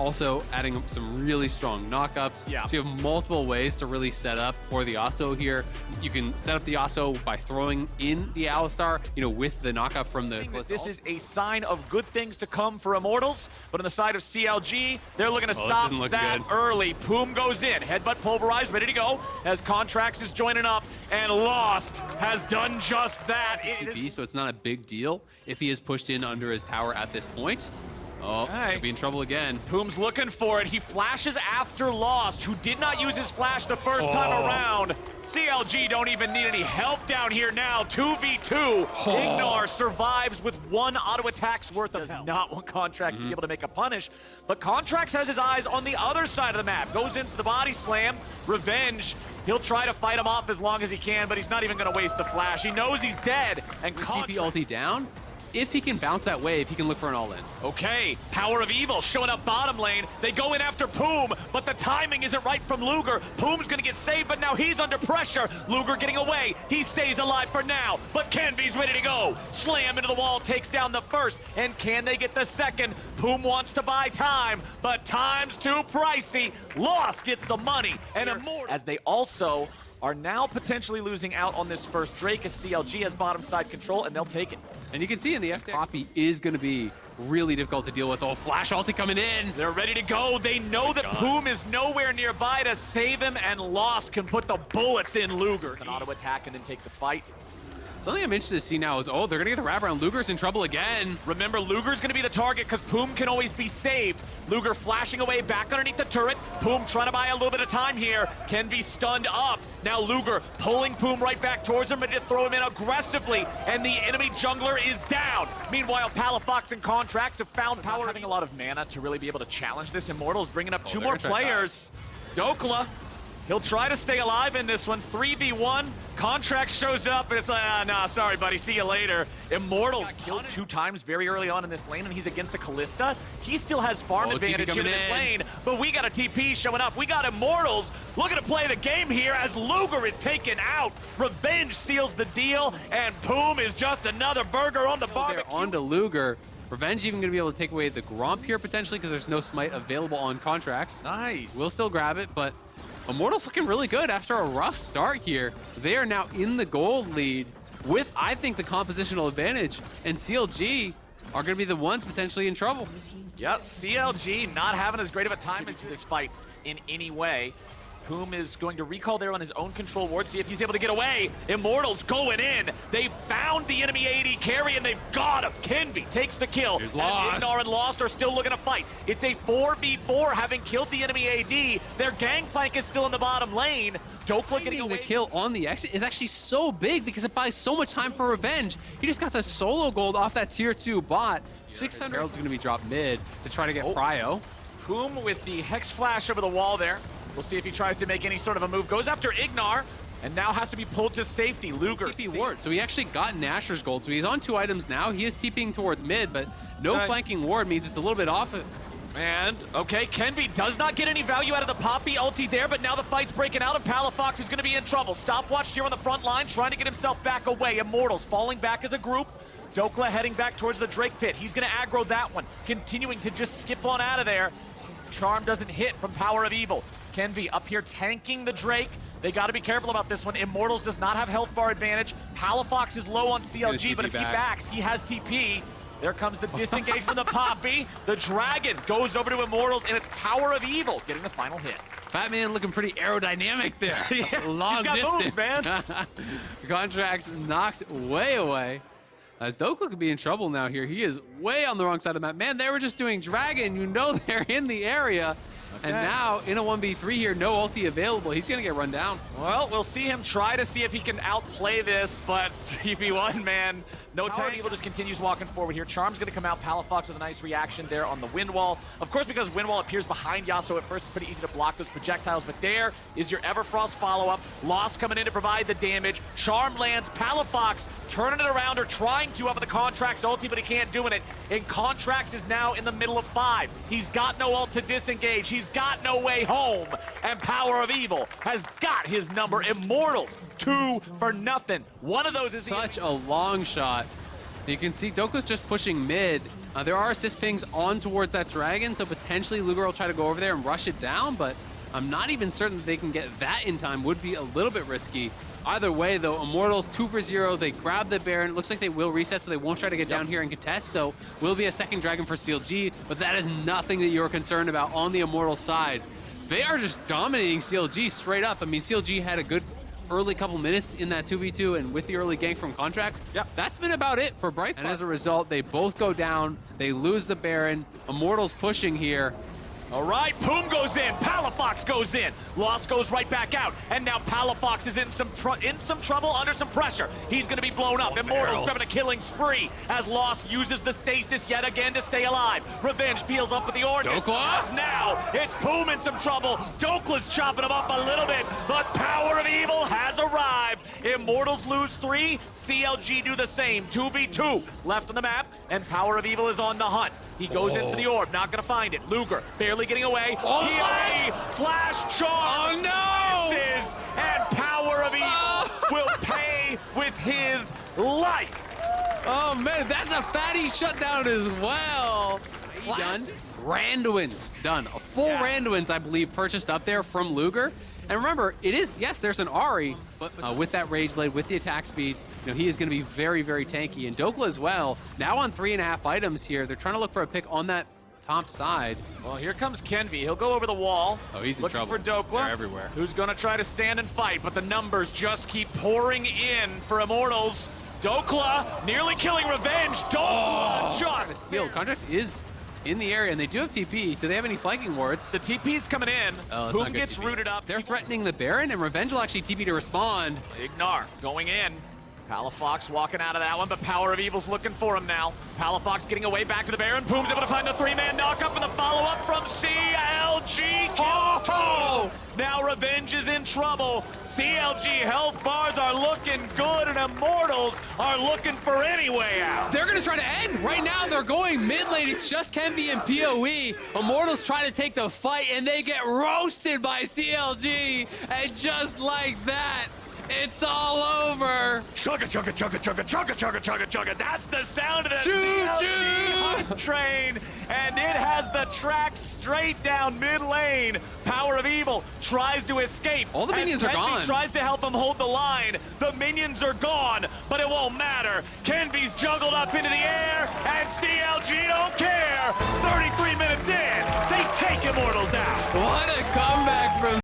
also adding some really strong knockups. Yeah. So you have multiple ways to really set up for the Yasuo here. You can set up the Yasuo by throwing in the Alistar, with the knockup from the This is a sign of good things to come for Immortals, but on the side of CLG, they're looking to stop that early. Poom goes in, headbutt pulverized, ready to go, as Contracts is joining up, and Lost has done just that. So it's not a big deal if he is pushed in under his tower at this point. Oh, could be in trouble again. Poom's looking for it. He flashes after Lost, who did not use his flash the first time around. CLG don't even need any help down here now. 2v2. Ignar survives with one auto attack's worth of help. Not want Contracts to be able to make a punish, but Contracts has his eyes on the other side of the map. Goes into the body slam. Revenge. He'll try to fight him off as long as he can, but he's not even going to waste the flash. He knows he's dead. And TP ulti down. If he can bounce that wave, he can look for an all-in. Okay, Power of Evil showing up bottom lane. They go in after Poom, but the timing isn't right from Luger. Poom's gonna get saved, but now he's under pressure. Luger getting away. He stays alive for now, but Kenvy's ready to go. Slam into the wall, takes down the first, and can they get the second? Poom wants to buy time, but time's too pricey. Lost gets the money, and Immortals, as they also are now potentially losing out on this first Drake as CLG has bottom side control, and they'll take it. And you can see in the FTX, Poppy is going to be really difficult to deal with. Oh, flash ulti coming in. They're ready to go. They know that Poom is nowhere nearby to save him, and Lost can put the bullets in Luger. An auto attack and then take the fight. Something I'm interested to see now is, they're going to get the wraparound. Luger's in trouble again. Remember, Luger's going to be the target because Poom can always be saved. Luger flashing away back underneath the turret. Poom trying to buy a little bit of time here. Can be stunned up. Now Luger pulling Poom right back towards him, ready to throw him in aggressively. And the enemy jungler is down. Meanwhile, Palafox and Contracts have found power. Having a lot of mana to really be able to challenge this. Immortals bringing up two more players. Dokla. He'll try to stay alive in this one. 3v1. Contract shows up, and it's like, nah, sorry, buddy. See you later. Immortals killed 2 times very early on in this lane, and he's against a Kalista. He still has farm advantage here in this lane, but we got a TP showing up. We got Immortals looking to play the game here as Luger is taken out. Revenge seals the deal, and Poom is just another burger on the barbecue. They're onto Luger. Revenge even going to be able to take away the Gromp here, potentially, because there's no smite available on Contracts. Nice. We'll still grab it, but Immortals looking really good after a rough start here. They are now in the gold lead with, I think, the compositional advantage, and CLG are going to be the ones potentially in trouble. Yep, CLG not having as great of a time into this fight in any way. Poom is going to recall there on his own control ward, see if he's able to get away. Immortals going in. They found the enemy AD carry, and they've got him. Kenvy takes the kill. Ignar and Lost are still looking to fight. It's a 4v4, having killed the enemy AD. Their gangplank is still in the bottom lane. Dokla getting away. The kill on the exit is actually so big because it buys so much time for Revenge. He just got the solo gold off that tier 2 bot. 600 Herald's going to be dropped mid to try to get Cryo. Poom with the Hex Flash over the wall there. We'll see if he tries to make any sort of a move. Goes after Ignar, and now has to be pulled to safety. Luger. TP ward, so he actually got Nashor's gold. So he's on 2 items now. He is TPing towards mid, but no flanking ward means it's a little bit off it. And, okay, Kenvy does not get any value out of the Poppy ulti there, but now the fight's breaking out, and Palafox is going to be in trouble. Stopwatch here on the front line, trying to get himself back away. Immortals falling back as a group. Dokla heading back towards the Drake pit. He's going to aggro that one, continuing to just skip on out of there. Charm doesn't hit from Power of Evil. Kenvy up here tanking the Drake. They got to be careful about this one. Immortals does not have health bar advantage. Palafox is low on CLG, but if he backs, he has TP. There comes the disengage from the Poppy. The Dragon goes over to Immortals, and it's Power of Evil getting the final hit. Fat Man looking pretty aerodynamic there. Yeah, long distance. Moves, man. Contracts knocked way away. As Dokla could be in trouble now here. He is way on the wrong side of the map. Man, they were just doing Dragon. You know they're in the area. Okay. And now, in a 1v3 here, no ulti available. He's going to get run down. Well, we'll see him try to see if he can outplay this, but 3v1, man. No time. Evil just continues walking forward here. Charm's going to come out. Palafox with a nice reaction there on the wind wall. Of course, because wind wall appears behind Yasuo at first, it's pretty easy to block those projectiles, but there is your Everfrost follow-up. Lost coming in to provide the damage. Charm lands. Palafox turning it around or trying to up with the Contracts ulti, but he can't do it. And Contracts is now in the middle of 5. He's got no ult to disengage. He's got no way home. And Power of Evil has got his number. Immortals, 2 for nothing. One of those is such a long shot. You can see Dokla's just pushing mid. There are assist pings on towards that dragon, so potentially Luger will try to go over there and rush it down, but I'm not even certain that they can get that in time. Would be a little bit risky. Either way, though, Immortals 2 for 0. They grab the Baron. Looks like they will reset, so they won't try to get down here and contest. So will be a second dragon for CLG, but that is nothing that you're concerned about on the Immortals side. They are just dominating CLG straight up. I mean, CLG had a good early couple minutes in that 2v2, and with the early gank from Contracts, that's been about it for Bright. And as a result, they both go down. They lose the Baron. Immortals pushing here. All right, Poom goes in, Palafox goes in, Lost goes right back out, and now Palafox is in some trouble, under some pressure. He's gonna be blown up. Immortals grabbing a killing spree as Lost uses the stasis yet again to stay alive. Revenge peels up with the oranges. Dokla? Now it's Poom in some trouble. Dokla's chopping him up a little bit, but Power of Evil has arrived. Immortals lose 3, CLG do the same. 2v2 left on the map, and Power of Evil is on the hunt. He goes into the orb, not gonna find it. Luger barely getting away. POE, flash charm. Oh no! And Power of Evil will pay with his life. Oh man, that's a fatty shutdown as well. Done. Randuin's done. A full Randuin's, I believe, purchased up there from Luger. And remember, it is, yes, there's an Ahri, but with that Rage Blade, with the attack speed, you know, he is going to be very, very tanky. And Dokla as well, now on 3.5 items here. They're trying to look for a pick on that top side. Well, here comes Kenvi. He'll go over the wall. Oh, he's in trouble. Looking for Dokla. They're everywhere. Who's going to try to stand and fight, but the numbers just keep pouring in for Immortals. Dokla nearly killing Revenge. Dokla just steal. Contracts is in the area, and they do have TP. Do they have any flanking wards? The TP's coming in. Boom gets rooted up. They're threatening the Baron, and Revenge will actually TP to respond. Ignar going in. Palafox walking out of that one, but Power of Evil's looking for him now. Palafox getting away back to the Baron. Poom's able to find the 3-man knock-up and the follow-up from CLG. Now Revenge is in trouble. CLG health bars are looking good, and Immortals are looking for any way out. They're going to try to end. Right now, they're going mid lane. It's just Kenvi and POE. Immortals try to take the fight, and they get roasted by CLG. And just like that, it's all over. Chugga, chugga, chugga, chugga, chugga, chugga, chugga, chugga. That's the sound of the Choo-choo! CLG train, and it has the track straight down mid lane. Power of Evil tries to escape. All the minions are gone. Tries to help him hold the line. The minions are gone, but it won't matter. Kenvi's juggled up into the air, and CLG don't care. 33 minutes in, they take Immortals out. What a comeback from